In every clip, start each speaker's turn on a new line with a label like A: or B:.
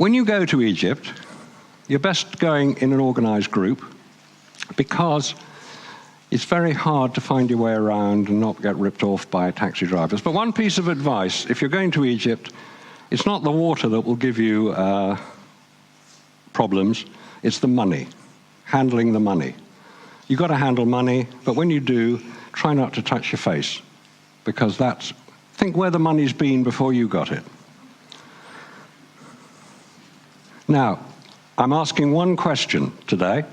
A: When you go to Egypt, you're best going in an organized group because it's very hard to find your way around and not get ripped off by taxi drivers. But one piece of advice, if you're going to Egypt, it's not the water that will give you problems, it's the money, handling the money. You've got to handle money, but when you do, try not to touch your face, because think where the money's been before you got it. Now, I'm asking one question today.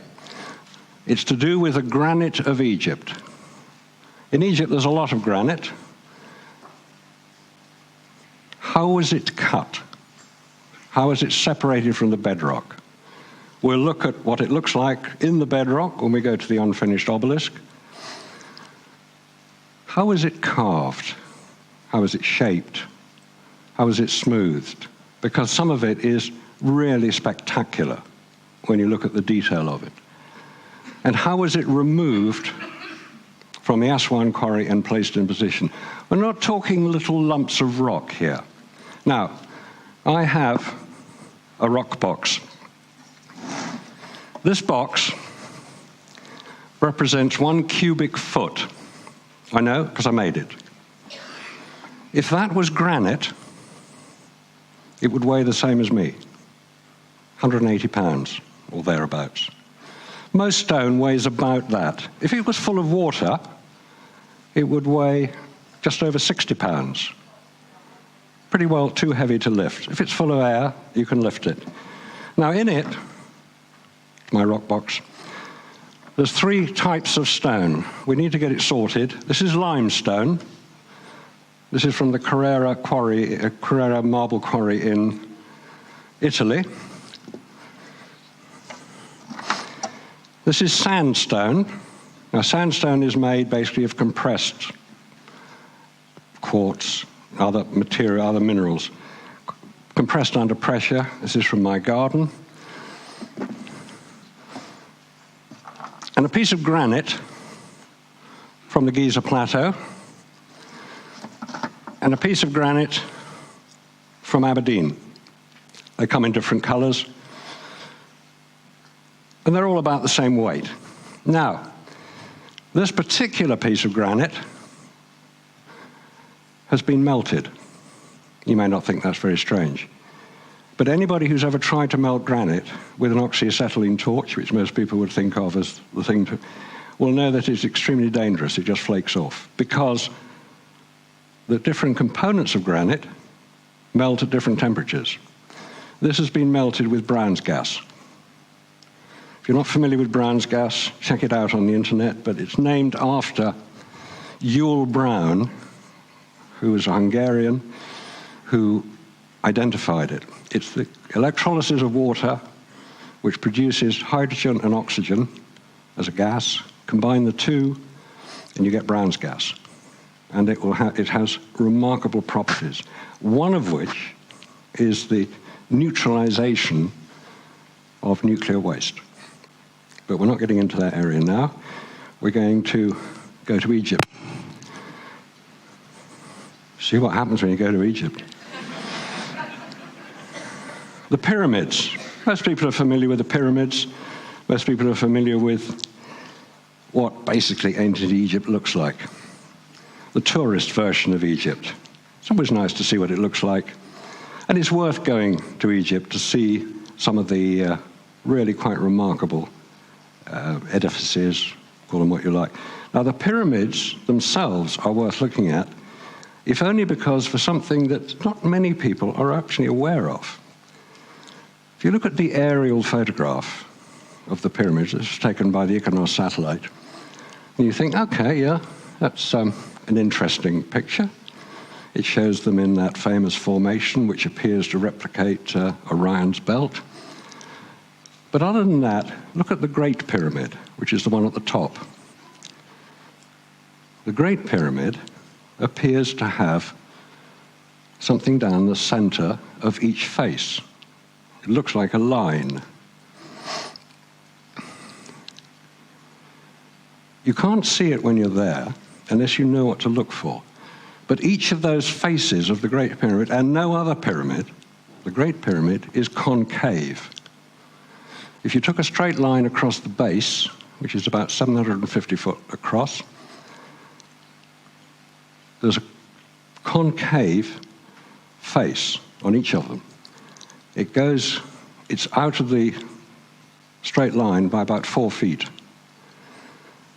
A: It's to do with the granite of Egypt. In Egypt, there's a lot of granite. How was it cut? How is it separated from the bedrock? We'll look at what it looks like in the bedrock when we go to the unfinished obelisk. How is it carved? How is it shaped? How is it smoothed? Because some of it is really spectacular when you look at the detail of it. And how was it removed from the Aswan quarry and placed in position? We're not talking little lumps of rock here. Now, I have a rock box. This box represents 1 cubic foot. I know, because I made it. If that was granite, it would weigh the same as me, 180 pounds or thereabouts. Most stone weighs about that. If it was full of water, it would weigh just over 60 pounds. Pretty well too heavy to lift. If it's full of air, you can lift it. Now in it, my rock box, there's 3 types of stone. We need to get it sorted. This is limestone. This is from the Carrara marble quarry in Italy. This is sandstone. Now, sandstone is made basically of compressed quartz, other minerals, compressed under pressure. This is from my garden. And a piece of granite from the Giza Plateau, and a piece of granite from Aberdeen. They come in different colors, and they're all about the same weight. Now, this particular piece of granite has been melted. You may not think that's very strange, but anybody who's ever tried to melt granite with an oxyacetylene torch, which most people would think of as the thing to, will know that it's extremely dangerous. It just flakes off, because the different components of granite melt at different temperatures. This has been melted with Brown's gas. If you're not familiar with Brown's gas, check it out on the internet, but it's named after Yul Brown, who was a Hungarian who identified it. It's the electrolysis of water which produces hydrogen and oxygen as a gas. Combine the two and you get Brown's gas. And it has remarkable properties, one of which is the neutralization of nuclear waste. But we're not getting into that area now. We're going to go to Egypt. See what happens when you go to Egypt. The pyramids. Most people are familiar with the pyramids. Most people are familiar with what basically ancient Egypt looks like. The tourist version of Egypt. It's always nice to see what it looks like. And it's worth going to Egypt to see some of the really quite remarkable edifices, call them what you like. Now, the pyramids themselves are worth looking at, if only because for something that not many people are actually aware of. If you look at the aerial photograph of the pyramids, this was taken by the Iconos satellite, and you think, okay, yeah, that's an interesting picture. It shows them in that famous formation, which appears to replicate Orion's belt. But other than that, look at the Great Pyramid, which is the one at the top. The Great Pyramid appears to have something down the center of each face. It looks like a line. You can't see it when you're there unless you know what to look for. But each of those faces of the Great Pyramid, and no other pyramid, the Great Pyramid, is concave. If you took a straight line across the base, which is about 750 foot across, there's a concave face on each of them. It's out of the straight line by about 4 feet.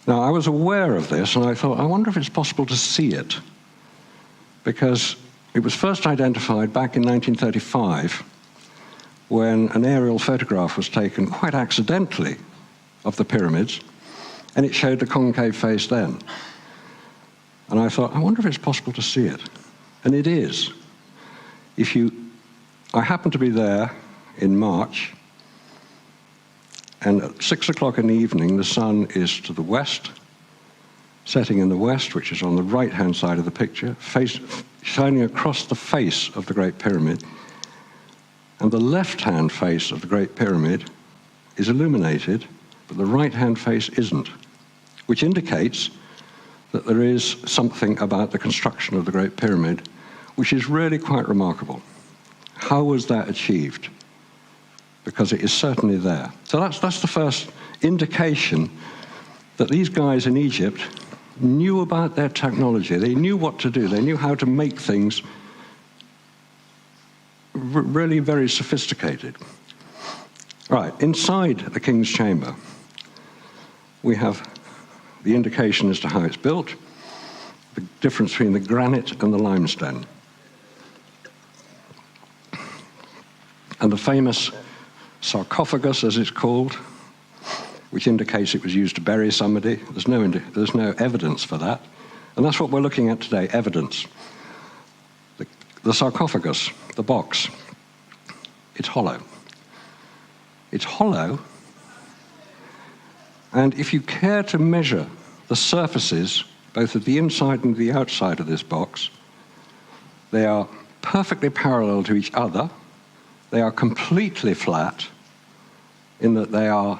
A: Now, I was aware of this, and I thought, I wonder if it's possible to see it, because it was first identified back in 1935 when an aerial photograph was taken quite accidentally of the pyramids, and it showed the concave face then. And I thought, I wonder if it's possible to see it. And it is. I happened to be there in March, and at 6 o'clock in the evening, the sun is to the west, setting in the west, which is on the right-hand side of the picture, shining across the face of the Great Pyramid, and the left-hand face of the Great Pyramid is illuminated, but the right-hand face isn't, which indicates that there is something about the construction of the Great Pyramid which is really quite remarkable. How was that achieved? Because it is certainly there. So that's the first indication that these guys in Egypt knew about their technology. They knew what to do. They knew how to make things really very sophisticated. Right, inside the King's Chamber, we have the indication as to how it's built, the difference between the granite and the limestone. And the famous sarcophagus, as it's called, which indicates it was used to bury somebody. There's no evidence for that. And that's what we're looking at today, evidence. The sarcophagus, the box, it's hollow. It's hollow, and if you care to measure the surfaces, both of the inside and the outside of this box, they are perfectly parallel to each other. They are completely flat, in that they are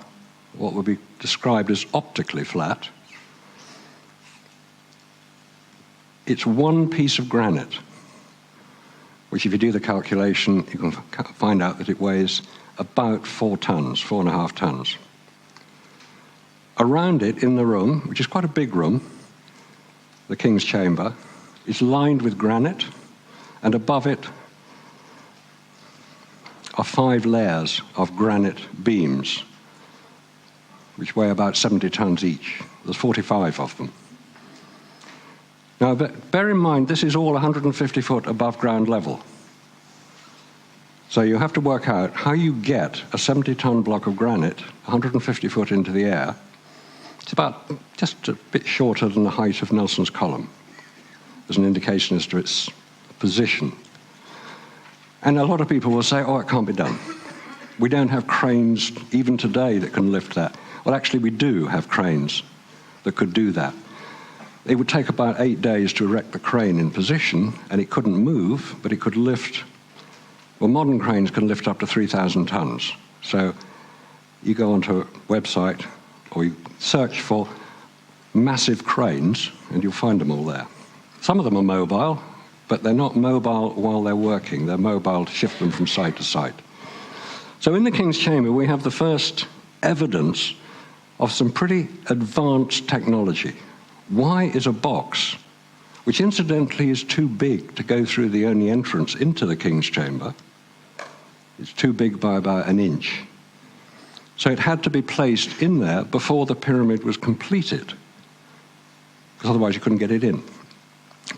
A: what would be described as optically flat. It's one piece of granite, which if you do the calculation, you can find out that it weighs about 4 tons, 4.5 tons. Around it in the room, which is quite a big room, the King's Chamber, is lined with granite, and above it are 5 layers of granite beams, which weigh about 70 tons each. There's 45 of them. Now, bear in mind, this is all 150 foot above ground level. So you have to work out how you get a 70-ton block of granite 150 foot into the air. It's about just a bit shorter than the height of Nelson's Column, as an indication as to its position. And a lot of people will say, oh, it can't be done. We don't have cranes even today that can lift that. Well, actually, we do have cranes that could do that. It would take about 8 days to erect the crane in position, and it couldn't move, but it could lift. Well, modern cranes can lift up to 3,000 tons. So you go onto a website or you search for massive cranes, and you'll find them all there. Some of them are mobile, but they're not mobile while they're working. They're mobile to shift them from site to site. So in the King's Chamber, we have the first evidence of some pretty advanced technology. Why is a box, which incidentally is too big to go through the only entrance into the King's Chamber, it's too big by about 1 inch. So it had to be placed in there before the pyramid was completed, because otherwise you couldn't get it in.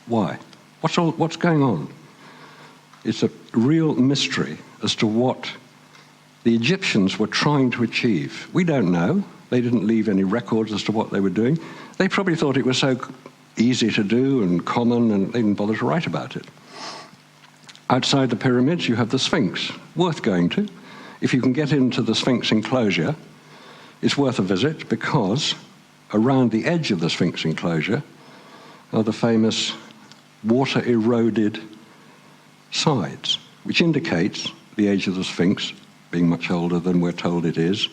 A: Why? What's going on? It's a real mystery as to what the Egyptians were trying to achieve. We don't know. They didn't leave any records as to what they were doing. They probably thought it was so easy to do and common, and they didn't bother to write about it. Outside the pyramids, you have the Sphinx, worth going to. If you can get into the Sphinx enclosure, it's worth a visit, because around the edge of the Sphinx enclosure are the famous water-eroded sides, which indicates the age of the Sphinx being much older than we're told it is.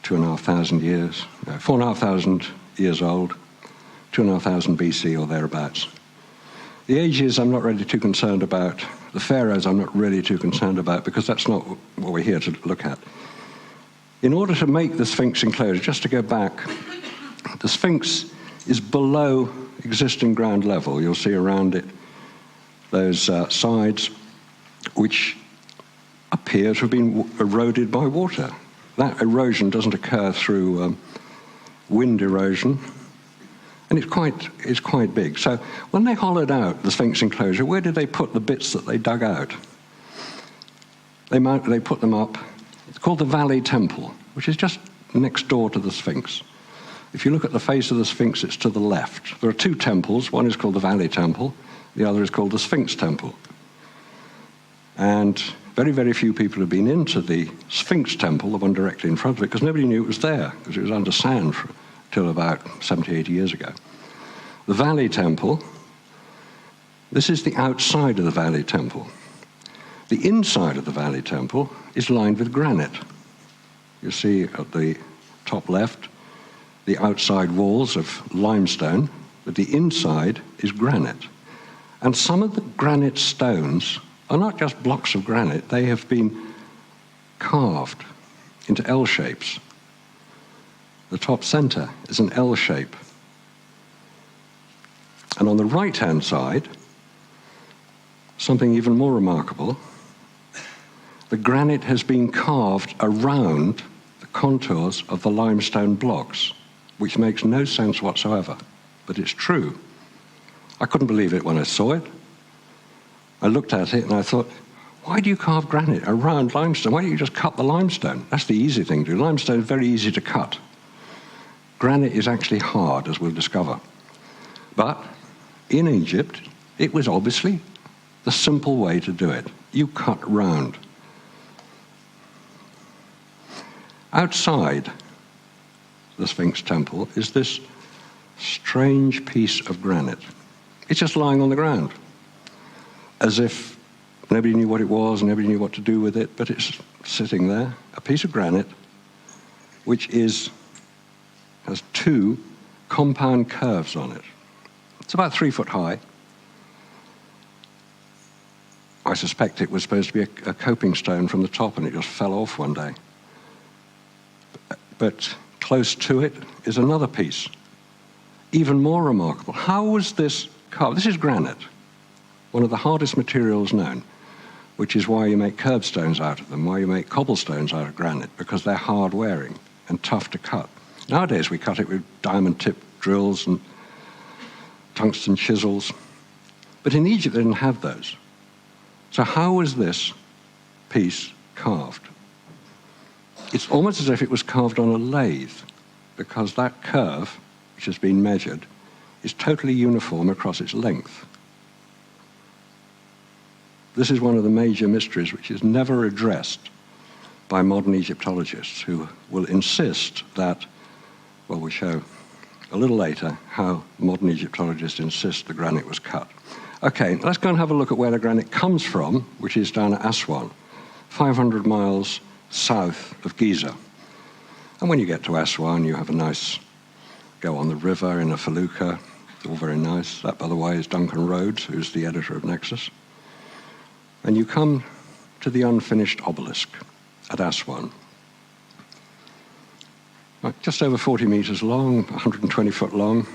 A: 2,500 years, no, 4,500 years old, 2,500 BC or thereabouts. The ages I'm not really too concerned about. The pharaohs I'm not really too concerned about, because that's not what we're here to look at. In order to make the Sphinx enclosure, just to go back, the Sphinx is below existing ground level. You'll see around it those sides which appear to have been eroded by water. That erosion doesn't occur through wind erosion, and it's quite big. So when they hollowed out the Sphinx enclosure, where did they put the bits that they dug out? They put them up. It's called the Valley Temple, which is just next door to the Sphinx. If you look at the face of the Sphinx, it's to the left. There are two temples. One is called the Valley Temple. The other is called the Sphinx Temple. And very, very few people have been into the Sphinx Temple, the one directly in front of it, because nobody knew it was there, because it was under sand till about 70, 80 years ago. The Valley Temple, this is the outside of the Valley Temple. The inside of the Valley Temple is lined with granite. You see at the top left, the outside walls of limestone, but the inside is granite. And some of the granite stones are not just blocks of granite, they have been carved into L shapes. The top center is an L shape. And on the right-hand side, something even more remarkable, the granite has been carved around the contours of the limestone blocks, which makes no sense whatsoever, but it's true. I couldn't believe it when I saw it. I looked at it and I thought, why do you carve granite around limestone? Why don't you just cut the limestone? That's the easy thing to do. Limestone is very easy to cut. Granite is actually hard, as we'll discover. But in Egypt, it was obviously the simple way to do it. You cut round. Outside the Sphinx Temple is this strange piece of granite. It's just lying on the ground, as if nobody knew what it was, nobody knew what to do with it, but it's sitting there, a piece of granite, which has two compound curves on it. It's about 3 foot high. I suspect it was supposed to be a coping stone from the top, and it just fell off one day. But close to it is another piece, even more remarkable. How was this carved? This is granite, one of the hardest materials known, which is why you make curbstones out of them, why you make cobblestones out of granite, because they're hard-wearing and tough to cut. Nowadays, we cut it with diamond-tipped drills and tungsten chisels. But in Egypt, they didn't have those. So how was this piece carved? It's almost as if it was carved on a lathe, because that curve, which has been measured, is totally uniform across its length. This is one of the major mysteries which is never addressed by modern Egyptologists, who will insist that, well, we'll show a little later how modern Egyptologists insist the granite was cut. Okay, let's go and have a look at where the granite comes from, which is down at Aswan, 500 miles south of Giza. And when you get to Aswan, you have a nice go on the river in a felucca. It's all very nice. That, by the way, is Duncan Rhodes, who's the editor of Nexus. And you come to the unfinished obelisk at Aswan. Just over 40 meters long, 120 foot long.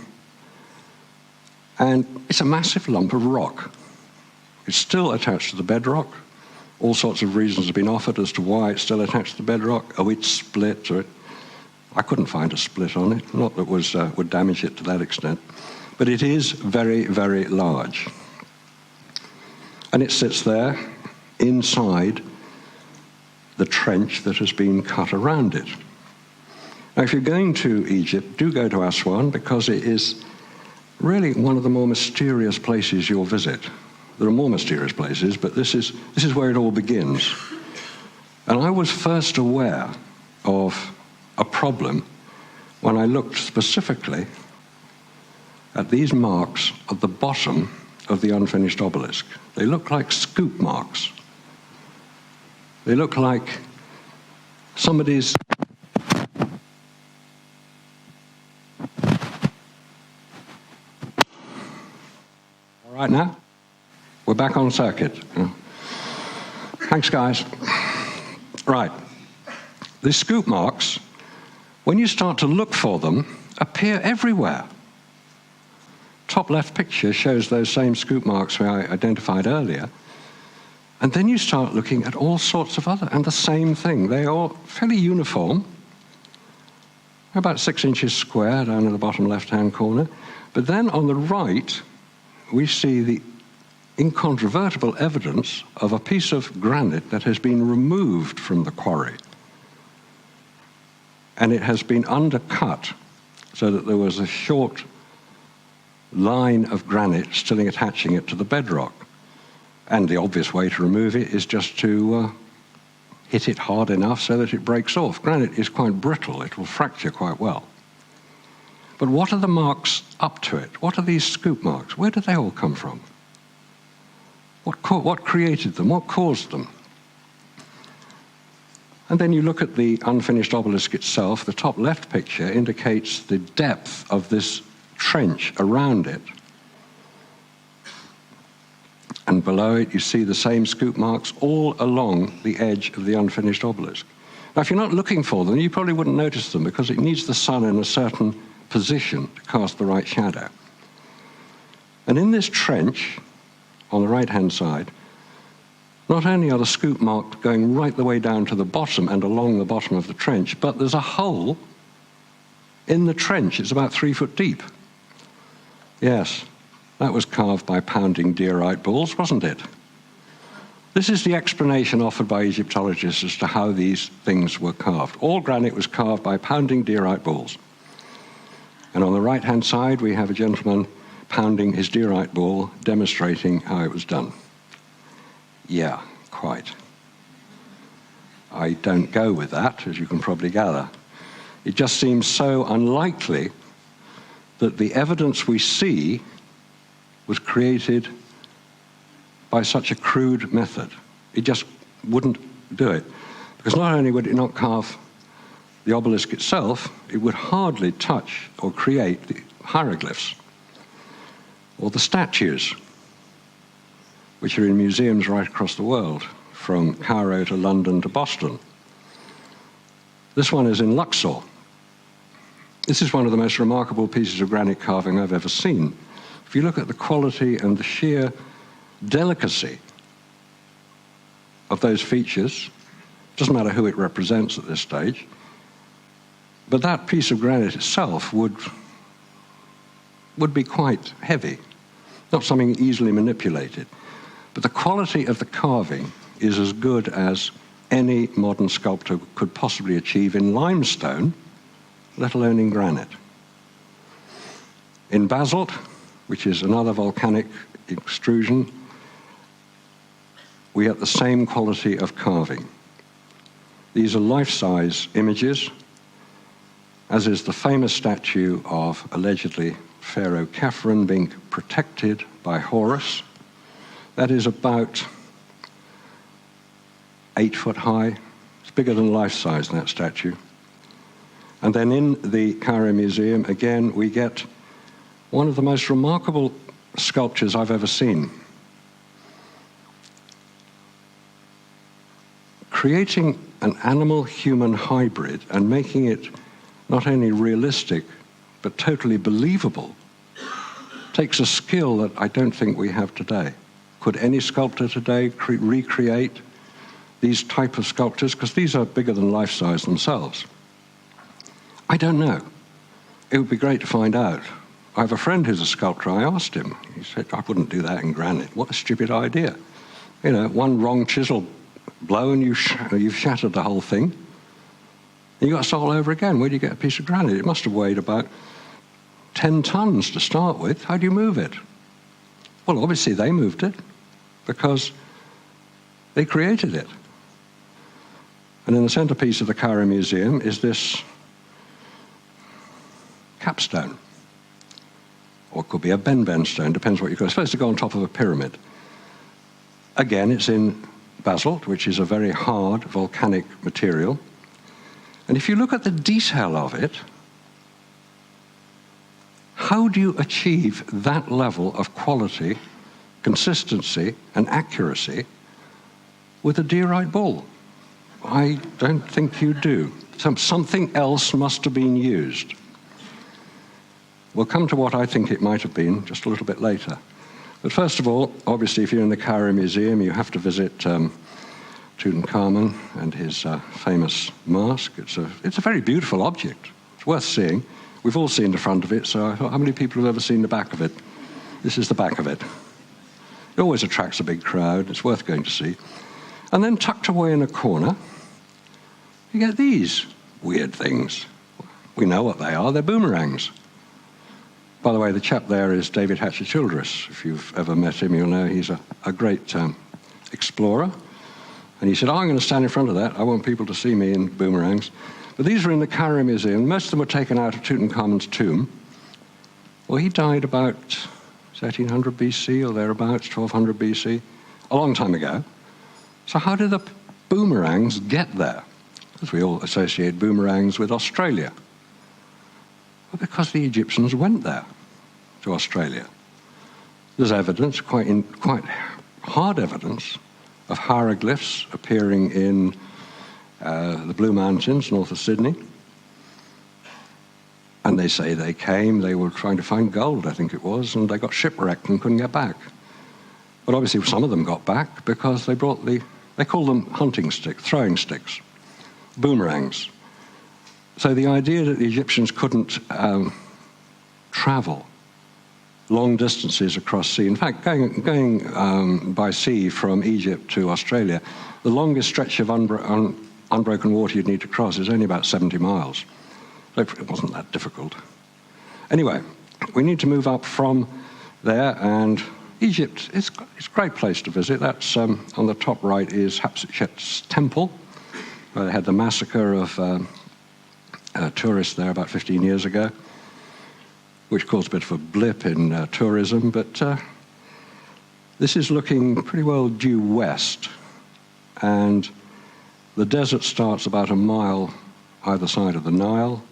A: And it's a massive lump of rock. It's still attached to the bedrock. All sorts of reasons have been offered as to why it's still attached to the bedrock. Oh, it's split. I couldn't find a split on it, not that would damage it to that extent. But it is very, very large. And it sits there inside the trench that has been cut around it. Now, if you're going to Egypt, do go to Aswan, because it is really one of the more mysterious places you'll visit. There are more mysterious places, but this is where it all begins. And I was first aware of a problem when I looked specifically at these marks at the bottom of the unfinished obelisk. They look like scoop marks. They look like somebody's... All right now? We're back on circuit. Thanks, guys. Right. The scoop marks, when you start to look for them, appear everywhere. Top left picture shows those same scoop marks I identified earlier. And then you start looking at all sorts of other, and the same thing. They are fairly uniform, about 6 inches square down in the bottom left-hand corner. But then on the right, we see the incontrovertible evidence of a piece of granite that has been removed from the quarry. And it has been undercut so that there was a short line of granite still attaching it to the bedrock. And the obvious way to remove it is just to hit it hard enough so that it breaks off. Granite is quite brittle, it will fracture quite well. But what are the marks up to it? What are these scoop marks? Where do they all come from? What created them? What caused them? And then you look at the unfinished obelisk itself. The top left picture indicates the depth of this trench around it. And below it, you see the same scoop marks all along the edge of the unfinished obelisk. Now, if you're not looking for them, you probably wouldn't notice them because it needs the sun in a certain position to cast the right shadow. And in this trench, on the right-hand side, not only are the scoop marks going right the way down to the bottom and along the bottom of the trench, but there's a hole in the trench. It's about 3 foot deep. Yes, that was carved by pounding diorite balls, wasn't it? This is the explanation offered by Egyptologists as to how these things were carved. All granite was carved by pounding diorite balls. And on the right-hand side, we have a gentleman pounding his diorite ball, demonstrating how it was done. Yeah, quite. I don't go with that, as you can probably gather. It just seems so unlikely that the evidence we see was created by such a crude method. It just wouldn't do it. Because not only would it not carve the obelisk itself, it would hardly touch or create the hieroglyphs or the statues, which are in museums right across the world, from Cairo to London to Boston. This one is in Luxor. This is one of the most remarkable pieces of granite carving I've ever seen. If you look at the quality and the sheer delicacy of those features, it doesn't matter who it represents at this stage, but that piece of granite itself would be quite heavy, not something easily manipulated. But the quality of the carving is as good as any modern sculptor could possibly achieve in limestone, let alone in granite. In basalt, which is another volcanic extrusion, we have the same quality of carving. These are life-size images, as is the famous statue of, allegedly, Pharaoh Khafre being protected by Horus. That is about 8 foot high. It's bigger than life-size, that statue. And then in the Cairo Museum, again, we get one of the most remarkable sculptures I've ever seen. Creating an animal-human hybrid and making it not only realistic, but totally believable, takes a skill that I don't think we have today. Could any sculptor today recreate these type of sculptures? Because these are bigger than life-size themselves. I don't know. It would be great to find out. I have a friend who's a sculptor. I asked him. He said, I wouldn't do that in granite. What a stupid idea. You know, one wrong chisel blow and you've shattered the whole thing. And you've got to start all over again. Where do you get a piece of granite? It must have weighed about 10 tons to start with. How do you move it? Well, obviously they moved it because they created it. And in the centerpiece of the Cairo Museum is this capstone. Or it could be a Ben stone, depends what you call it. It's supposed to go on top of a pyramid. Again, it's in basalt, which is a very hard volcanic material. And if you look at the detail of it, how do you achieve that level of quality consistency and accuracy with a diorite bull? I don't think you do. Something else must have been used. We'll come to what I think it might have been just a little bit later. But first of all, obviously, if you're in the Cairo Museum, you have to visit Tutankhamun and his famous mask. It's a very beautiful object. It's worth seeing. We've all seen the front of it, so I thought, how many people have ever seen the back of it? This is the back of it. It always attracts a big crowd. It's worth going to see. And then tucked away in a corner, you get these weird things. We know what they are. They're boomerangs. By the way, the chap there is David Hatcher Childress. If you've ever met him, you'll know he's a great explorer. And he said, I'm going to stand in front of that. I want people to see me in boomerangs. But these are in the Cairo Museum. Most of them were taken out of Tutankhamun's tomb. Well, he died about 1300 BC or thereabouts, 1200 BC, a long time ago. So how did the boomerangs get there? Because we all associate boomerangs with Australia. Well, because the Egyptians went there, to Australia. There's evidence, quite hard evidence, of hieroglyphs appearing in the Blue Mountains, north of Sydney. And they say they were trying to find gold, I think it was, and they got shipwrecked and couldn't get back. But obviously some of them got back because they brought they call them hunting sticks, throwing sticks, boomerangs. So the idea that the Egyptians couldn't travel long distances across sea. In fact, going by sea from Egypt to Australia, the longest stretch of unbroken water you'd need to cross is only about 70 miles. So it wasn't that difficult. Anyway, we need to move up from there, and Egypt is a great place to visit. That's on the top right is Hatshepsut's temple, where they had the massacre of tourists there about 15 years ago, which caused a bit of a blip in tourism, but this is looking pretty well due west, and the desert starts about a mile either side of the Nile,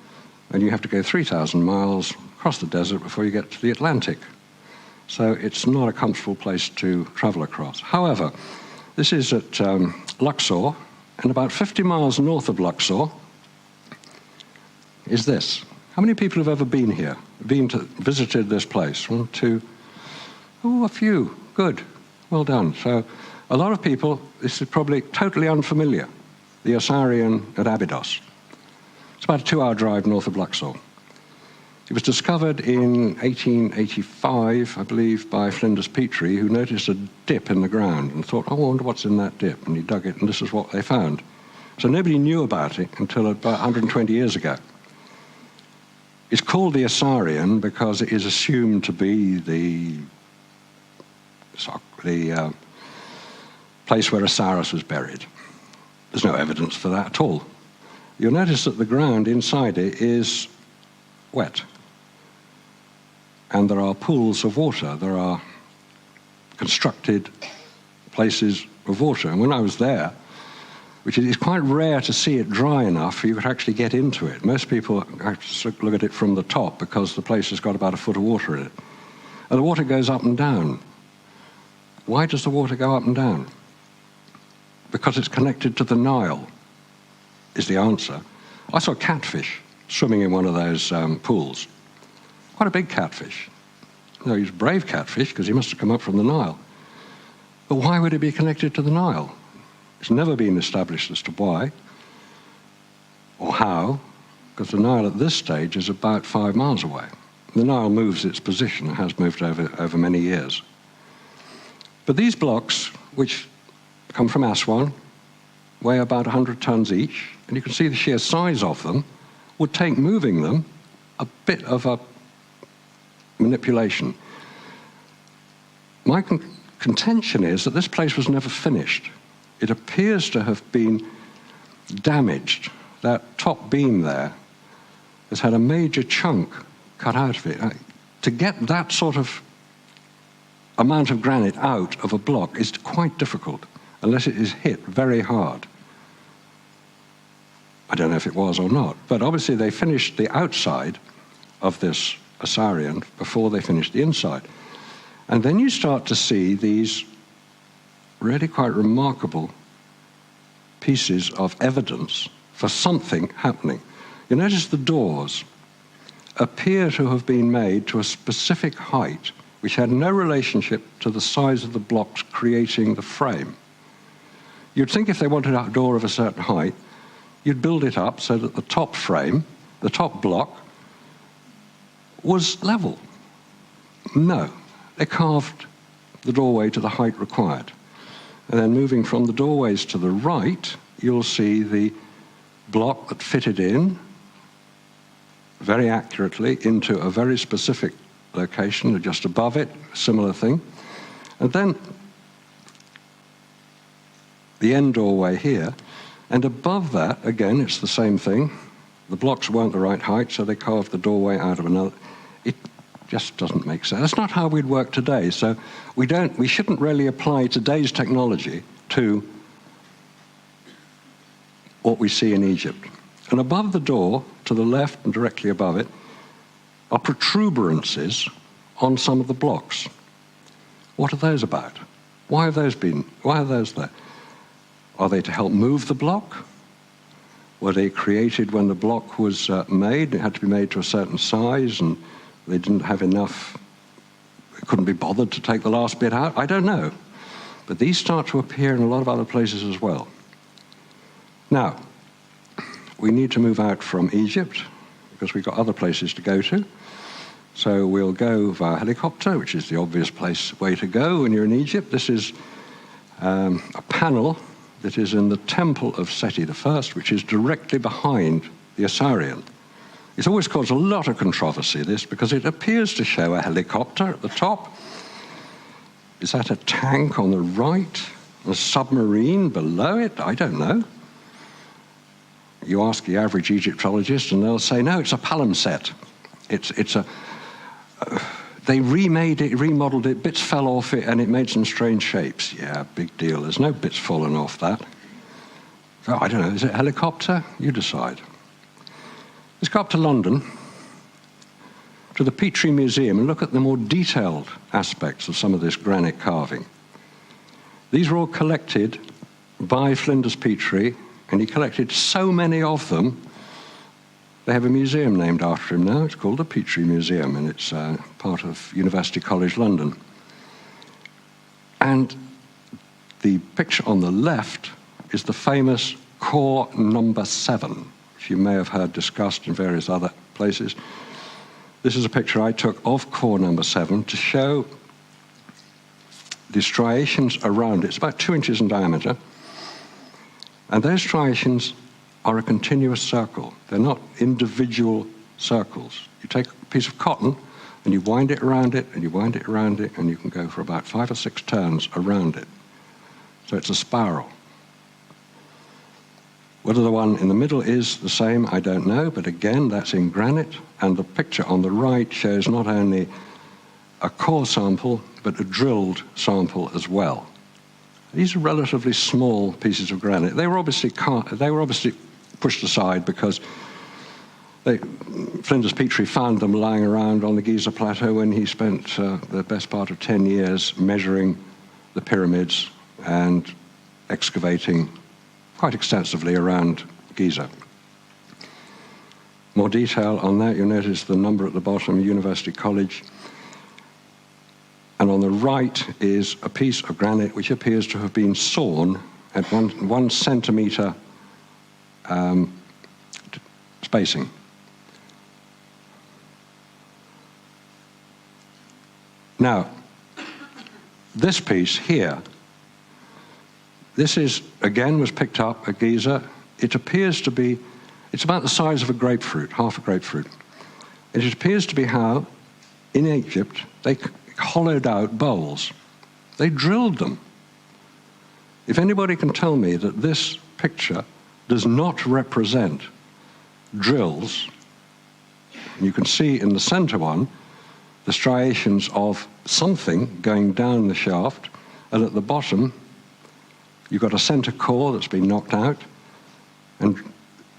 A: and you have to go 3,000 miles across the desert before you get to the Atlantic. So it's not a comfortable place to travel across. However, this is at Luxor, and about 50 miles north of Luxor is this. How many people have ever been here, visited this place? 1, 2, oh, a few. Good, well done. So a lot of people, this is probably totally unfamiliar, the Osarian at Abydos. It's about a 2-hour drive north of Luxor. It was discovered in 1885, I believe, by Flinders Petrie, who noticed a dip in the ground and thought, oh, I wonder what's in that dip. And he dug it, and this is what they found. So nobody knew about it until about 120 years ago. It's called the Osarian because it is assumed to be the place where Osiris was buried. There's no evidence for that at all. You'll notice that the ground inside it is wet. And there are pools of water. There are constructed places of water. And when I was there, which is quite rare to see it dry enough for you could actually get into it. Most people actually look at it from the top because the place has got about a foot of water in it. And the water goes up and down. Why does the water go up and down? Because it's connected to the Nile, is the answer. I saw catfish swimming in one of those pools. Quite a big catfish. No, he's a brave catfish because he must have come up from the Nile. But why would it be connected to the Nile? It's never been established as to why or how, because the Nile at this stage is about 5 miles away. The Nile moves its position, it has moved over many years. But these blocks, which come from Aswan, weigh about 100 tons each, and you can see the sheer size of them, would take moving them a bit of a manipulation. My contention is that this place was never finished. It appears to have been damaged. That top beam there has had a major chunk cut out of it. To get that sort of amount of granite out of a block is quite difficult, unless it is hit very hard. I don't know if it was or not, but obviously they finished the outside of this Osarian before they finished the inside. And then you start to see these really quite remarkable pieces of evidence for something happening. You notice the doors appear to have been made to a specific height which had no relationship to the size of the blocks creating the frame. You'd think if they wanted a door of a certain height, you'd build it up so that the top frame, the top block, was level. No, they carved the doorway to the height required. And then moving from the doorways to the right, you'll see the block that fitted in very accurately into a very specific location, just above it, similar thing. And then the end doorway here, and above that, again, it's the same thing. The blocks weren't the right height, so they carved the doorway out of another. It just doesn't make sense. That's not how we'd work today. So we shouldn't really apply today's technology to what we see in Egypt. And above the door, to the left and directly above it, are protuberances on some of the blocks. What are those about? Why are those there? Are they to help move the block? Were they created when the block was made? It had to be made to a certain size, and they didn't have enough, they couldn't be bothered to take the last bit out? I don't know. But these start to appear in a lot of other places as well. Now, we need to move out from Egypt because we've got other places to go to. So we'll go via helicopter, which is the obvious way to go when you're in Egypt. This is a panel that is in the temple of Seti I, which is directly behind the Osirian. It's always caused a lot of controversy, this, because it appears to show a helicopter at the top. Is that a tank on the right? A submarine below it? I don't know. You ask the average Egyptologist and they'll say, no, it's a palimpsest. They remade it, remodeled it, bits fell off it, and it made some strange shapes. Yeah, big deal. There's no bits falling off that. So, I don't know, is it a helicopter? You decide. Let's go up to London, to the Petrie Museum, and look at the more detailed aspects of some of this granite carving. These were all collected by Flinders Petrie, and he collected so many of them. They have a museum named after him now. It's called the Petrie Museum, and it's part of University College London. And the picture on the left is the famous core number 7, which you may have heard discussed in various other places. This is a picture I took of core number 7 to show the striations around it. It's about 2 inches in diameter. And those striations are a continuous circle. They're not individual circles. You take a piece of cotton and you wind it around it and you wind it around it, and you can go for about 5 or 6 turns around it. So it's a spiral. Whether the one in the middle is the same, I don't know, but again, that's in granite, and the picture on the right shows not only a core sample, but a drilled sample as well. These are relatively small pieces of granite. They were obviously pushed aside because Flinders Petrie found them lying around on the Giza Plateau when he spent the best part of 10 years measuring the pyramids and excavating quite extensively around Giza. More detail on that, you'll notice the number at the bottom, University College. And on the right is a piece of granite which appears to have been sawn at 1 centimeter spacing. Now, this piece here, this is, again, was picked up at Giza. It appears to be, it's about the size of a grapefruit, half a grapefruit. And it appears to be how, in Egypt, they hollowed out bowls. They drilled them. If anybody can tell me that this picture does not represent drills, and you can see in the center one the striations of something going down the shaft, and at the bottom you've got a center core that's been knocked out, and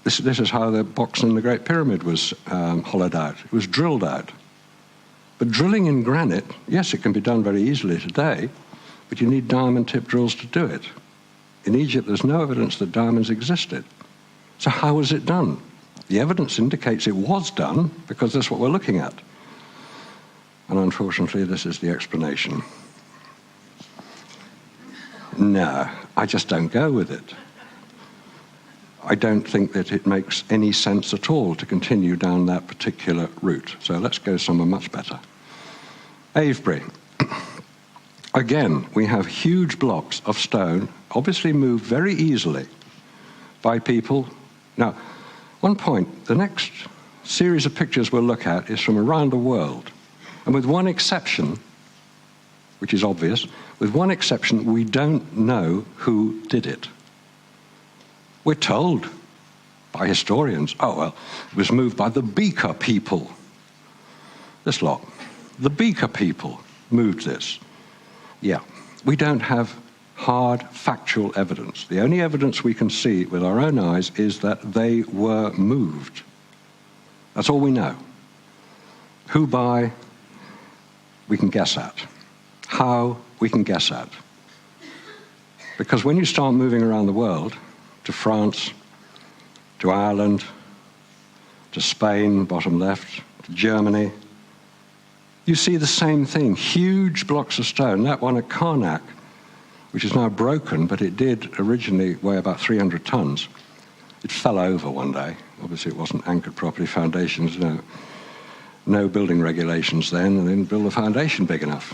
A: this is how the box in the Great Pyramid was hollowed out. It was drilled out. But drilling in granite, yes, it can be done very easily today, but you need diamond-tip drills to do it. In Egypt, there's no evidence that diamonds existed. So how was it done? The evidence indicates it was done because that's what we're looking at. And unfortunately, this is the explanation. No, I just don't go with it. I don't think that it makes any sense at all to continue down that particular route. So let's go somewhere much better. Avebury. Again, we have huge blocks of stone, obviously moved very easily by people. Now, one point, the next series of pictures we'll look at is from around the world. And with one exception, which is obvious, with one exception, we don't know who did it. We're told by historians, oh, well, it was moved by the Beaker people. This lot. The Beaker people moved this. Yeah, we don't have hard factual evidence. The only evidence we can see with our own eyes is that they were moved. That's all we know. Who by, we can guess at. How, we can guess at. Because when you start moving around the world, to France, to Ireland, to Spain, bottom left, to Germany, you see the same thing, huge blocks of stone. That one at Karnak, which is now broken, but it did originally weigh about 300 tons. It fell over one day. Obviously, it wasn't anchored properly, foundations, no building regulations then, and they didn't build a foundation big enough.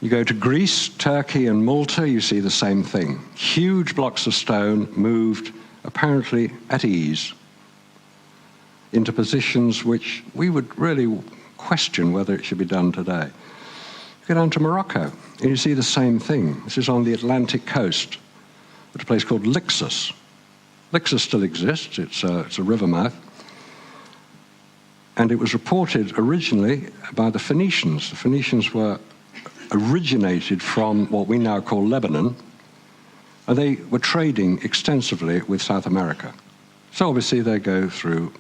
A: You go to Greece, Turkey, and Malta, you see the same thing. Huge blocks of stone moved, apparently at ease, into positions which we would really question whether it should be done today. You go down to Morocco, and you see the same thing. This is on the Atlantic coast, at a place called Lixus. Lixus still exists, it's a river mouth. And it was reported originally by the Phoenicians. The Phoenicians originated from what we now call Lebanon, and they were trading extensively with South America. So obviously they go through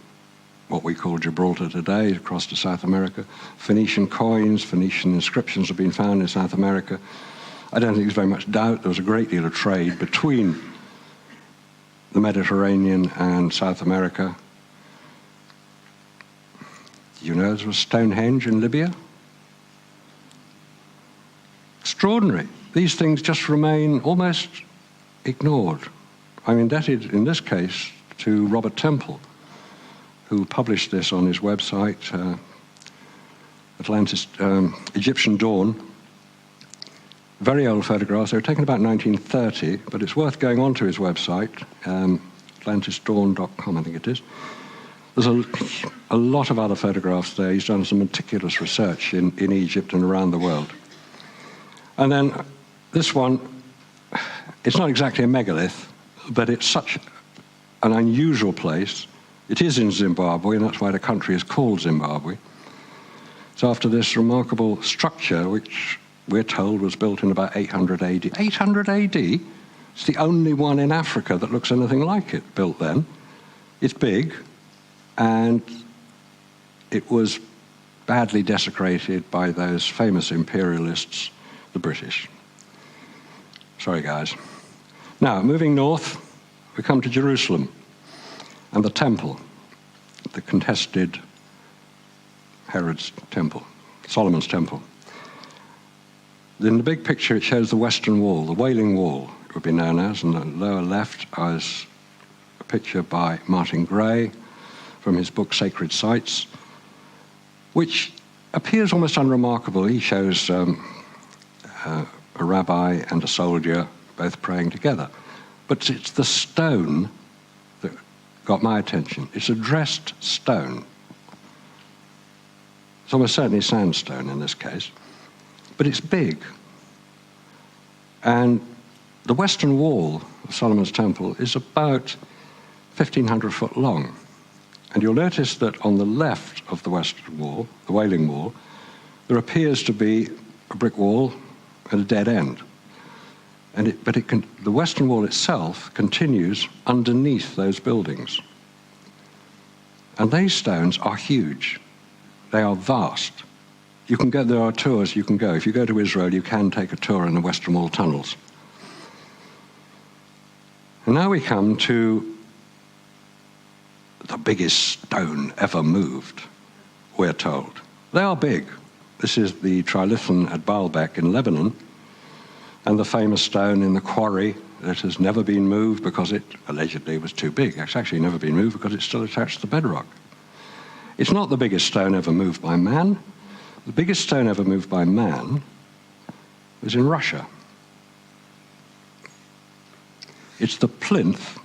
A: what we call Gibraltar today, across to South America. Phoenician coins, Phoenician inscriptions have been found in South America. I don't think there's very much doubt there was a great deal of trade between the Mediterranean and South America. You know there was Stonehenge in Libya? Extraordinary. These things just remain almost ignored. I'm indebted, in this case, to Robert Temple, who published this on his website, Egyptian Dawn. Very old photographs. They were taken about 1930, but it's worth going onto his website, atlantisdawn.com, I think it is. There's a lot of other photographs there. He's done some meticulous research in Egypt and around the world. And then this one, it's not exactly a megalith, but it's such an unusual place. It is in Zimbabwe, and that's why the country is called Zimbabwe. So after this remarkable structure, which we're told was built in about 800 AD. 800 AD? It's the only one in Africa that looks anything like it, built then. It's big, and it was badly desecrated by those famous imperialists, the British. Sorry, guys. Now, moving north, we come to Jerusalem and the temple, the contested Herod's temple, Solomon's temple. In the big picture, it shows the Western Wall, the Wailing Wall, it would be known as, and the lower left is a picture by Martin Gray from his book Sacred Sites, which appears almost unremarkable. He shows a rabbi and a soldier both praying together. But it's the stone that got my attention. It's a dressed stone. It's almost certainly sandstone in this case, but it's big. And the western wall of Solomon's Temple is about 1,500 foot long. And you'll notice that on the left of the western wall, the Wailing Wall, there appears to be a brick wall at a dead end. The western wall itself continues underneath those buildings. And these stones are huge. They are vast. You can go, there are tours you can go. If you go to Israel, you can take a tour in the Western Wall tunnels. And now we come to the biggest stone ever moved, we're told. They are big. This is the Trilithon at Baalbek in Lebanon, and the famous stone in the quarry that has never been moved because it allegedly was too big. It's actually never been moved because it's still attached to the bedrock. It's not the biggest stone ever moved by man. The biggest stone ever moved by man was in Russia. It's the plinth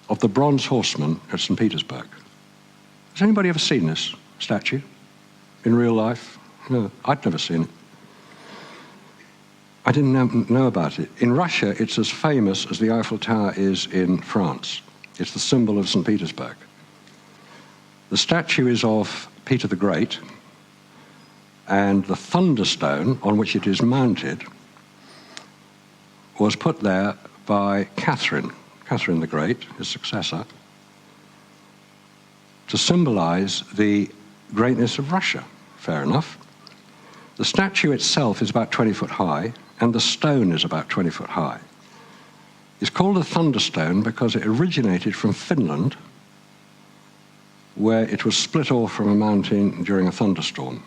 A: of the bronze horseman at St. Petersburg. Has anybody ever seen this statue in real life? No, I'd never seen it. I didn't know about it. In Russia, it's as famous as the Eiffel Tower is in France. It's the symbol of St. Petersburg. The statue is of Peter the Great, and the thunderstone on which it is mounted was put there by Catherine the Great, his successor, to symbolize the greatness of Russia. Fair enough. The statue itself is about 20 foot high, and the stone is about 20 foot high. It's called a thunderstone because it originated from Finland, where it was split off from a mountain during a thunderstorm,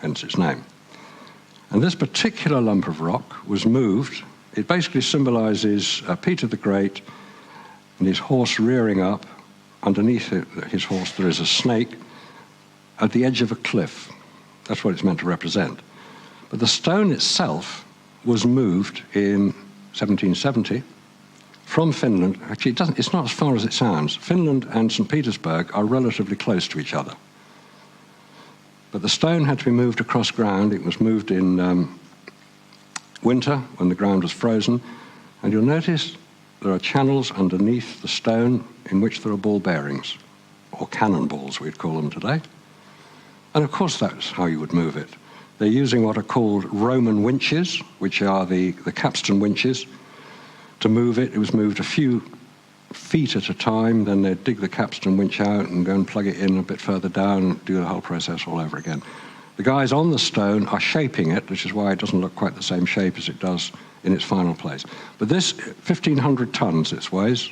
A: hence its name. And this particular lump of rock was moved. It basically symbolizes Peter the Great and his horse rearing up. Underneath his horse there is a snake at the edge of a cliff. That's what it's meant to represent. But the stone itself was moved in 1770 from Finland. Actually, it's not as far as it sounds. Finland and St. Petersburg are relatively close to each other. But the stone had to be moved across ground. It was moved in winter when the ground was frozen. And you'll notice there are channels underneath the stone in which there are ball bearings, or cannonballs we'd call them today. And of course that's how you would move it. They're using what are called Roman winches, which are the capstan winches, to move it. It was moved a few feet at a time, then they'd dig the capstan winch out and go and plug it in a bit further down and do the whole process all over again. The guys on the stone are shaping it, which is why it doesn't look quite the same shape as it does in its final place. But this, 1,500 tons it weighs.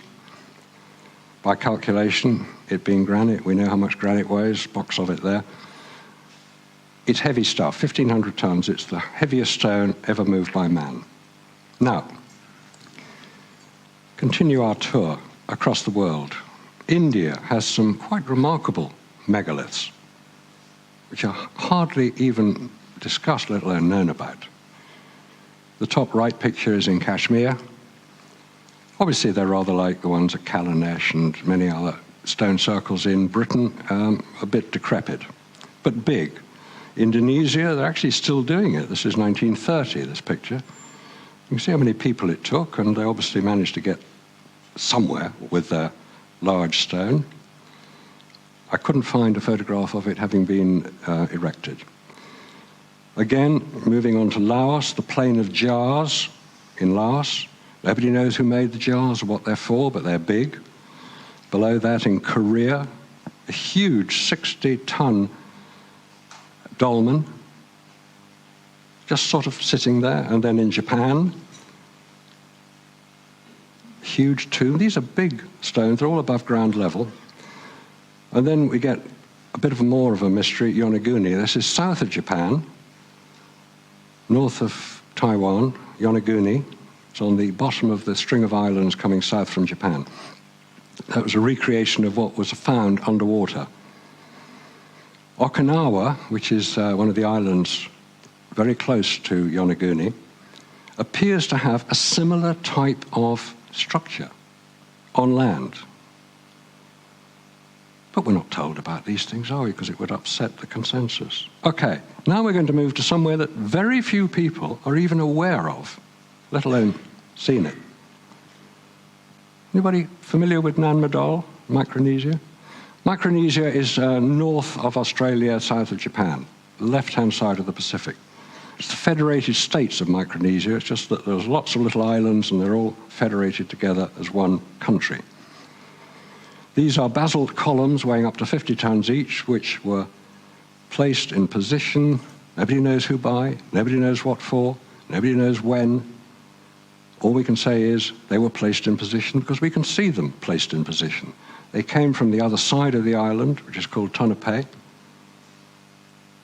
A: By calculation, it being granite, we know how much granite weighs, box of it there. It's heavy stuff, 1,500 tons. It's the heaviest stone ever moved by man. Now, continue our tour across the world. India has some quite remarkable megaliths, which are hardly even discussed, let alone known about. The top right picture is in Kashmir. Obviously, they're rather like the ones at Calanesh and many other stone circles in Britain, a bit decrepit, but big. Indonesia, they're actually still doing it. This is 1930, this picture. You can see how many people it took, and they obviously managed to get somewhere with their large stone. I couldn't find a photograph of it having been erected. Again, moving on to Laos, the Plain of Jars in Laos. Nobody knows who made the jars or what they're for, but they're big. Below that in Korea, a huge 60-ton dolmen, just sort of sitting there. And then in Japan, huge tomb. These are big stones, they're all above ground level. And then we get a bit of more of a mystery, Yonaguni. This is south of Japan, north of Taiwan, Yonaguni. It's on the bottom of the string of islands coming south from Japan. That was a recreation of what was found underwater. Okinawa, which is one of the islands very close to Yonaguni, appears to have a similar type of structure on land. But we're not told about these things, are we? Because it would upset the consensus. Okay, now we're going to move to somewhere that very few people are even aware of, let alone seen it. Anybody familiar with Nan Madol, Micronesia? Micronesia is north of Australia, south of Japan, left-hand side of the Pacific. It's the federated states of Micronesia. It's just that there's lots of little islands and they're all federated together as one country. These are basalt columns weighing up to 50 tons each, which were placed in position. Nobody knows who by, nobody knows what for, nobody knows when. All we can say is they were placed in position because we can see them placed in position. They came from the other side of the island, which is called Tonopé.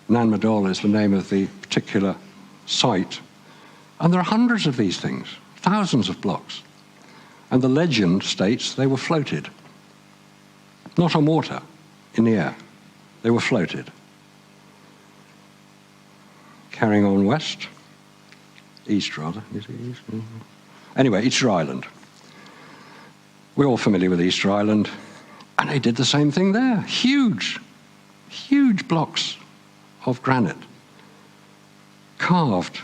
A: Nan Madol is the name of the particular site. And there are hundreds of these things, thousands of blocks. And the legend states they were floated. Not on water, in the air. They were floated. Carrying on west, east rather. Anyway, Easter Island. We're all familiar with Easter Island, and they did the same thing there. Huge, huge blocks of granite, carved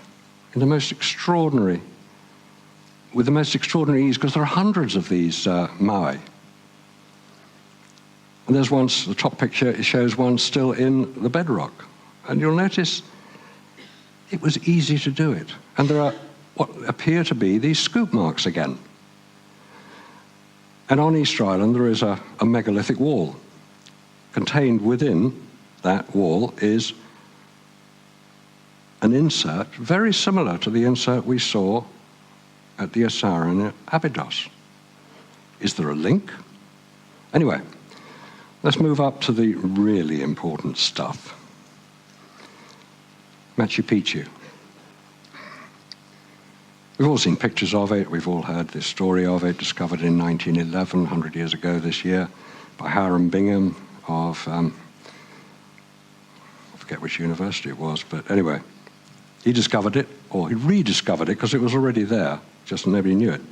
A: in the most extraordinary, with the most extraordinary ease, because there are hundreds of these moai. And there's one, the top picture, it shows one still in the bedrock. And you'll notice it was easy to do it. And there are what appear to be these scoop marks again. And on Easter Island, there is a megalithic wall. Contained within that wall is an insert very similar to the insert we saw at the Asaran at Abydos. Is there a link? Anyway, let's move up to the really important stuff. Machu Picchu. We've all seen pictures of it, we've all heard this story of it, discovered in 1911, 100 years ago this year, by Hiram Bingham of, I forget which university it was, but anyway, he discovered it, or he rediscovered it because it was already there, just nobody knew it.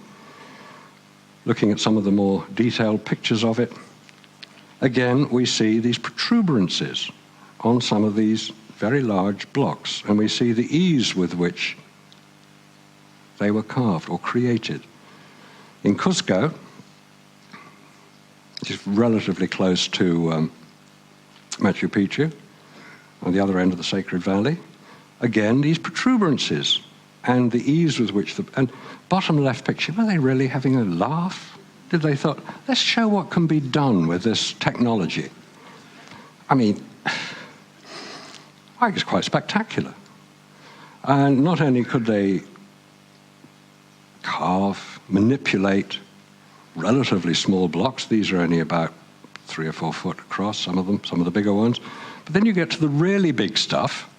A: Looking at some of the more detailed pictures of it, again, we see these protuberances on some of these very large blocks, and we see the ease with which they were carved or created. In Cusco, which is relatively close to Machu Picchu, on the other end of the Sacred Valley, again, these protuberances and the ease with which and bottom left picture, were they really having a laugh? Did they thought, let's show what can be done with this technology? I mean, I think it's quite spectacular. And not only could they carve, manipulate relatively small blocks, these are only about 3 or 4 foot across, some of them, some of the bigger ones, but then you get to the really big stuff,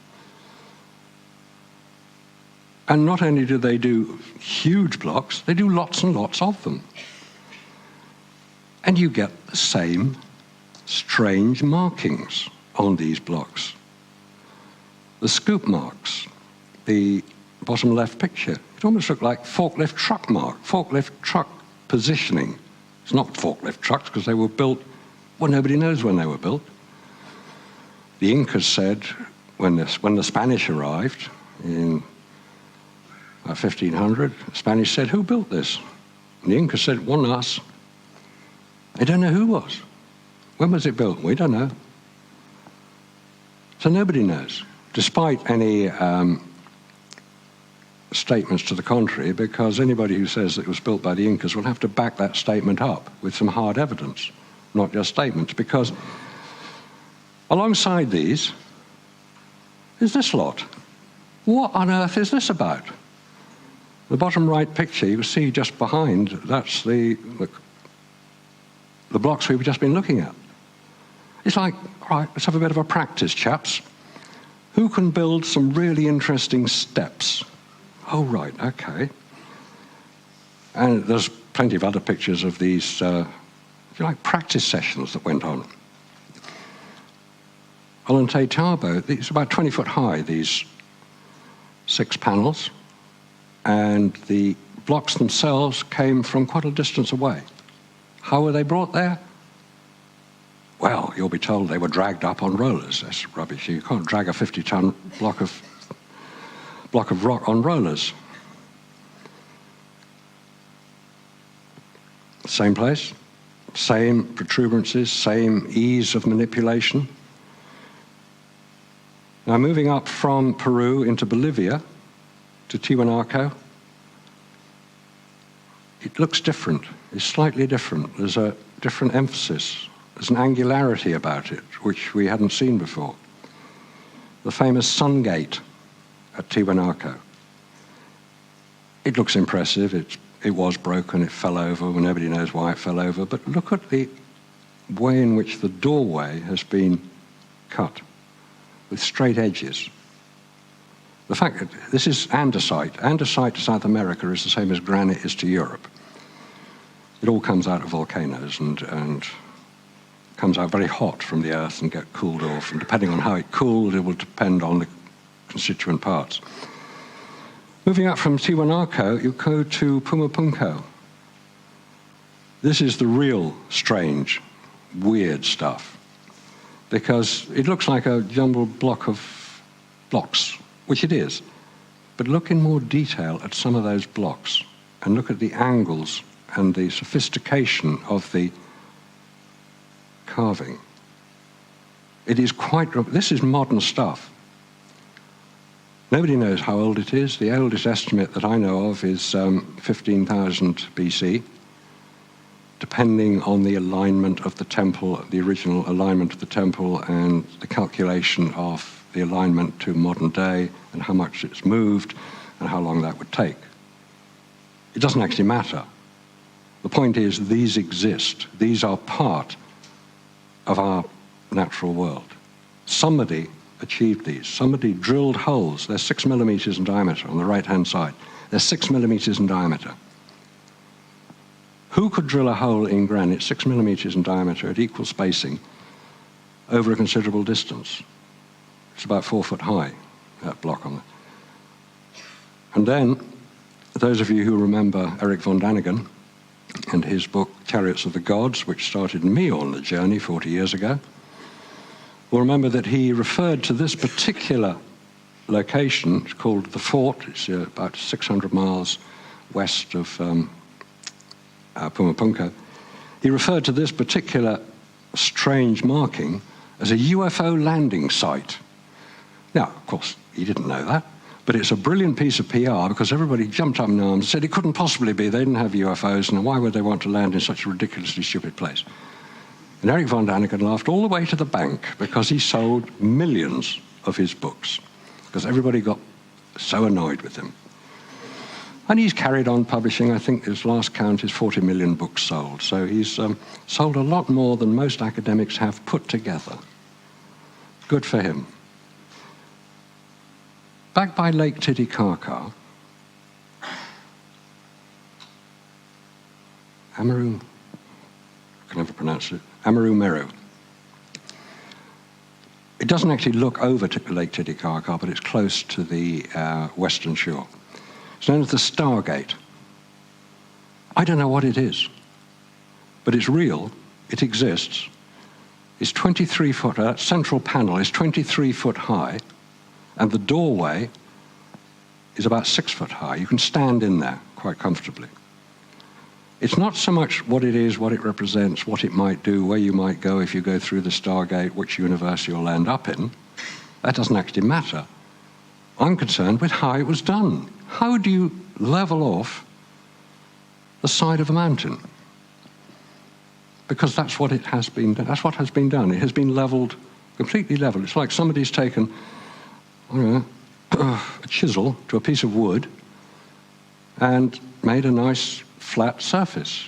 A: and not only do they do huge blocks, they do lots and lots of them. And you get the same strange markings on these blocks. The scoop marks, the bottom left picture, it almost looked like forklift truck mark, forklift truck positioning. It's not forklift trucks because they were built, well, nobody knows when they were built. The Incas said, when the Spanish arrived in 1500, the Spanish said, who built this? And the Incas said, well, not us. They don't know who was. When was it built? We don't know. So nobody knows, despite any statements to the contrary, because anybody who says it was built by the Incas will have to back that statement up with some hard evidence, not just statements, because alongside these is this lot. What on earth is this about? The bottom right picture you see just behind, that's the blocks we've just been looking at. It's like, all right, let's have a bit of a practice, chaps. Who can build some really interesting steps? Oh, right, okay. And there's plenty of other pictures of these, if you like, practice sessions that went on. Ollantaytambo, it's about 20 foot high, these 6 panels, and the blocks themselves came from quite a distance away. How were they brought there? Well, you'll be told they were dragged up on rollers. That's rubbish. You can't drag a 50-ton block of rock on rollers. Same place, same protuberances, same ease of manipulation. Now, moving up from Peru into Bolivia to Tiwanaku, it looks different. It's slightly different. There's different emphasis. There's an angularity about it, which we hadn't seen before. The famous Sun Gate at Tiwanaku. It looks impressive. It was broken, it fell over, nobody knows why it fell over, but look at the way in which the doorway has been cut with straight edges. The fact that this is andesite. Andesite to South America is the same as granite is to Europe. It all comes out of volcanoes and comes out very hot from the earth and get cooled off. And depending on how it cooled, it will depend on the constituent parts. Moving up from Tiwanaku, you go to Pumapunku. This is the real strange, weird stuff, because it looks like a jumbled block of blocks, which it is. But look in more detail at some of those blocks and look at the angles and the sophistication of the carving. It is quite, this is modern stuff. Nobody knows how old it is. The oldest estimate that I know of is 15,000 BC, depending on the alignment of the temple, the original alignment of the temple, and the calculation of the alignment to modern day and how much it's moved and how long that would take. It doesn't actually matter. The point is, these exist. These are part of our natural world. Somebody achieved these. Somebody drilled holes. They're 6 millimeters in diameter on the right-hand side. They're 6 millimeters in diameter. Who could drill a hole in granite 6 millimeters in diameter at equal spacing over a considerable distance? It's about 4 foot high, that block on it. And then, those of you who remember Eric von Daniken and his book Chariots of the Gods, which started me on the journey 40 years ago, will remember that he referred to this particular location. It's called the Fort. It's about 600 miles west of Pumapunku. He referred to this particular strange marking as a UFO landing site. Now, of course, he didn't know that, but it's a brilliant piece of PR because everybody jumped up in arms and said it couldn't possibly be. They didn't have UFOs, and why would they want to land in such a ridiculously stupid place? And Eric von Daniken laughed all the way to the bank because he sold millions of his books because everybody got so annoyed with him. And he's carried on publishing. I think his last count is 40 million books sold. So he's sold a lot more than most academics have put together. Good for him. Back by Lake Titicaca, Amaru, I can never pronounce it, Amaru Meru. It doesn't actually look over to Lake Titicaca, but it's close to the western shore. It's known as the Stargate. I don't know what it is, but it's real, it exists. It's 23 foot, central panel is 23 foot high, and the doorway is about 6 foot high. You can stand in there quite comfortably. It's not so much what it is, what it represents, what it might do, where you might go if you go through the Stargate, which universe you'll end up in. That doesn't actually matter. I'm concerned with how it was done. How do you level off the side of a mountain? Because that's what it has been done. That's what has been done. It has been leveled, completely leveled. It's like somebody's taken a chisel to a piece of wood and made a nice flat surface.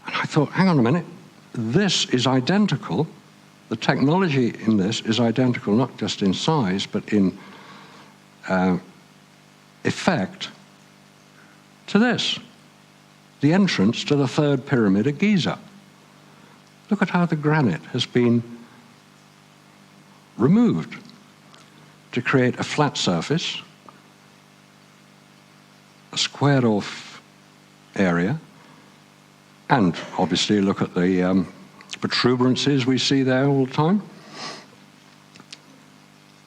A: And I thought, hang on a minute, this is identical. The technology in this is identical, not just in size, but in effect to this, the entrance to the third pyramid at Giza. Look at how the granite has been removed to create a flat surface, a squared off area, and obviously look at the protuberances we see there all the time.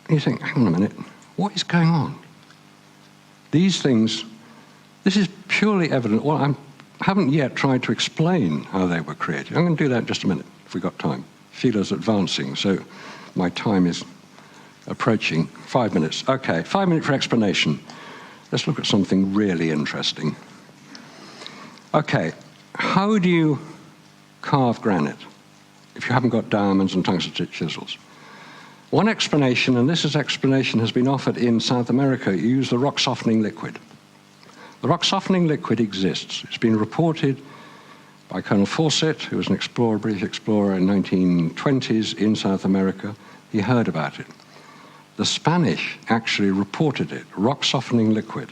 A: And you think, hang on a minute, what is going on? These things, this is purely evident. Well, I haven't yet tried to explain how they were created. I'm going to do that in just a minute, if we've got time. Sheila's advancing, so my time is approaching 5 minutes. Okay, 5 minutes for explanation. Let's look at something really interesting. Okay, how do you carve granite if you haven't got diamonds and tungsten chisels? One explanation, and this explanation has been offered in South America, you use the rock softening liquid. The rock softening liquid exists. It's been reported by Colonel Fawcett, who was an explorer, British explorer in the 1920s in South America. He heard about it. The Spanish actually reported it, rock softening liquid.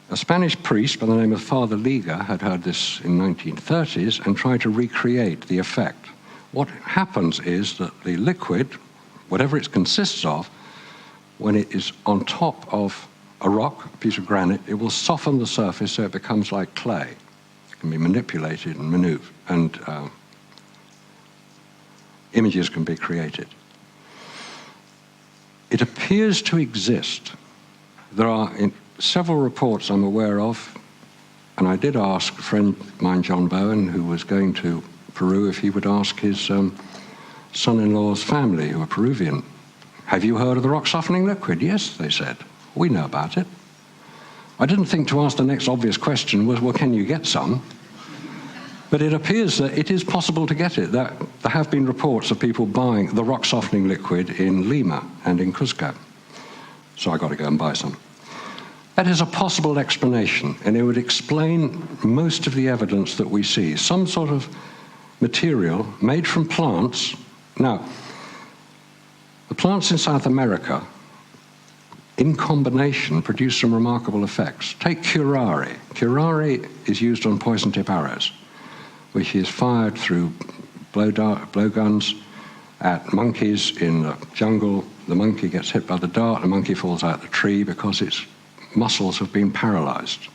A: A Spanish priest by the name of Father Liga had heard this in the 1930s and tried to recreate the effect. What happens is that the liquid, whatever it consists of, when it is on top of a rock, a piece of granite, it will soften the surface so it becomes like clay. It can be manipulated and maneuvered, and images can be created. It appears to exist. There are several reports I'm aware of, and I did ask a friend of mine, John Bowen, who was going to Peru, if he would ask his son-in-law's family, who are Peruvian, have you heard of the rock softening liquid? Yes, they said. We know about it. I didn't think to ask the next obvious question was, well, can you get some? But it appears that it is possible to get it. There have been reports of people buying the rock softening liquid in Lima and in Cusco. So I got to go and buy some. That is a possible explanation, and it would explain most of the evidence that we see. Some sort of material made from plants. Now, the plants in South America, in combination, produce some remarkable effects. Take curare. Curare is used on poison tip arrows, which is fired through blowguns at monkeys in the jungle. The monkey gets hit by the dart, the monkey falls out the tree because its muscles have been paralyzed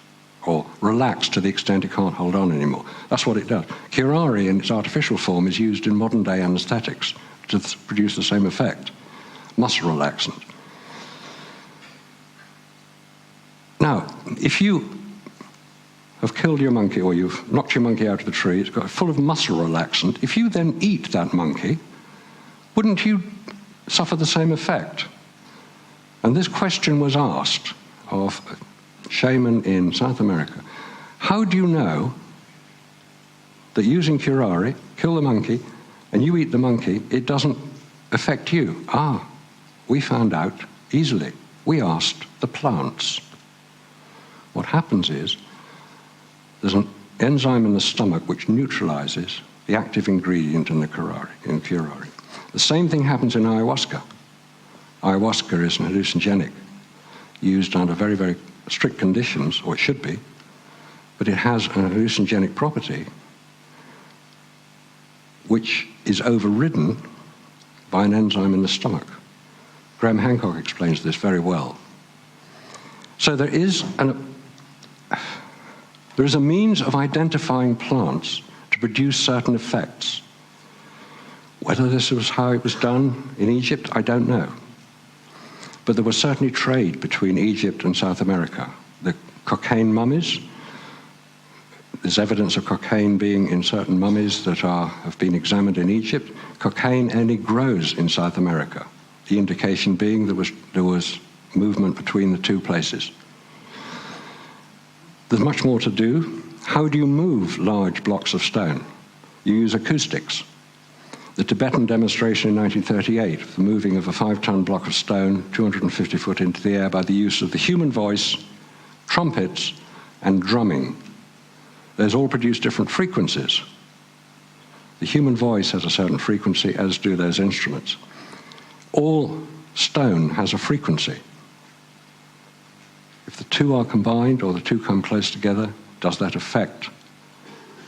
A: or relaxed to the extent it can't hold on anymore. That's what it does. Curare in its artificial form is used in modern day anesthetics to produce the same effect, muscle relaxant. Now, if you have killed your monkey or you've knocked your monkey out of the tree, it's got full of muscle relaxant, if you then eat that monkey, wouldn't you suffer the same effect? And this question was asked of a shaman in South America. How do you know that using curare, kill the monkey, and you eat the monkey, it doesn't affect you? We found out easily. We asked the plants. What happens is there's an enzyme in the stomach which neutralizes the active ingredient in the curare. The same thing happens in ayahuasca. Ayahuasca is an hallucinogenic used under very, very strict conditions, or it should be, but it has an hallucinogenic property which is overridden by an enzyme in the stomach. Graham Hancock explains this very well. So there is a means of identifying plants to produce certain effects. Whether this was how it was done in Egypt, I don't know. But there was certainly trade between Egypt and South America. The cocaine mummies, there's evidence of cocaine being in certain mummies that have been examined in Egypt. Cocaine only grows in South America. The indication being there was movement between the two places. There's much more to do. How do you move large blocks of stone? You use acoustics. The Tibetan demonstration in 1938, the moving of a 5-ton block of stone 250 foot into the air by the use of the human voice, trumpets, and drumming. Those all produce different frequencies. The human voice has a certain frequency, as do those instruments. All stone has a frequency. If the two are combined or the two come close together, does that affect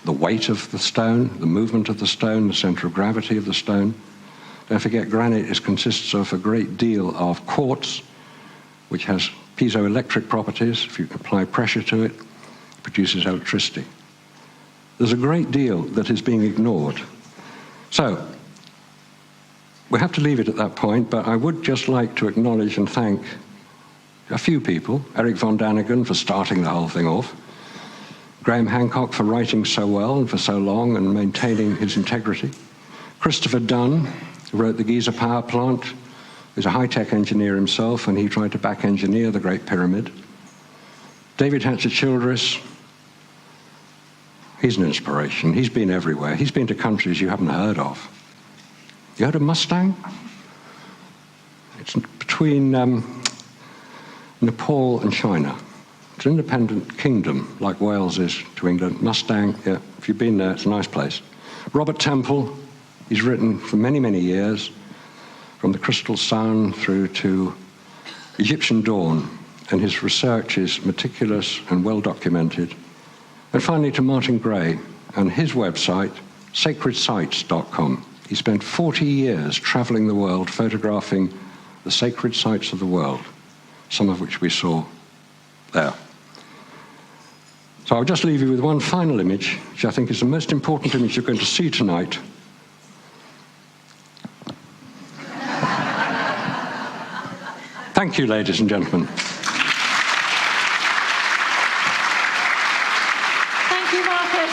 A: the weight of the stone, the movement of the stone, the center of gravity of the stone? Don't forget, granite consists of a great deal of quartz, which has piezoelectric properties. If you apply pressure to it, it produces electricity. There's a great deal that is being ignored. So, we have to leave it at that point, but I would just like to acknowledge and thank a few people. Eric von Daniken for starting the whole thing off. Graham Hancock for writing so well and for so long and maintaining his integrity. Christopher Dunn, who wrote the Giza power plant, is a high-tech engineer himself, and he tried to back-engineer the Great Pyramid. David Hatcher Childress, He's an inspiration. He's been everywhere. He's been to countries you haven't heard of. You heard of Mustang? It's between Nepal and China. It's an independent kingdom, like Wales is to England. Mustang, yeah, if you've been there, it's a nice place. Robert Temple, he's written for many, many years, from the Crystal Sun through to Egyptian Dawn, and his research is meticulous and well documented. And finally to Martin Gray and his website, sacredsites.com. He spent 40 years traveling the world, photographing the sacred sites of the world, some of which we saw there. So I'll just leave you with one final image, which I think is the most important image you're going to see tonight. Thank you, ladies and gentlemen.
B: Thank you, Marcus.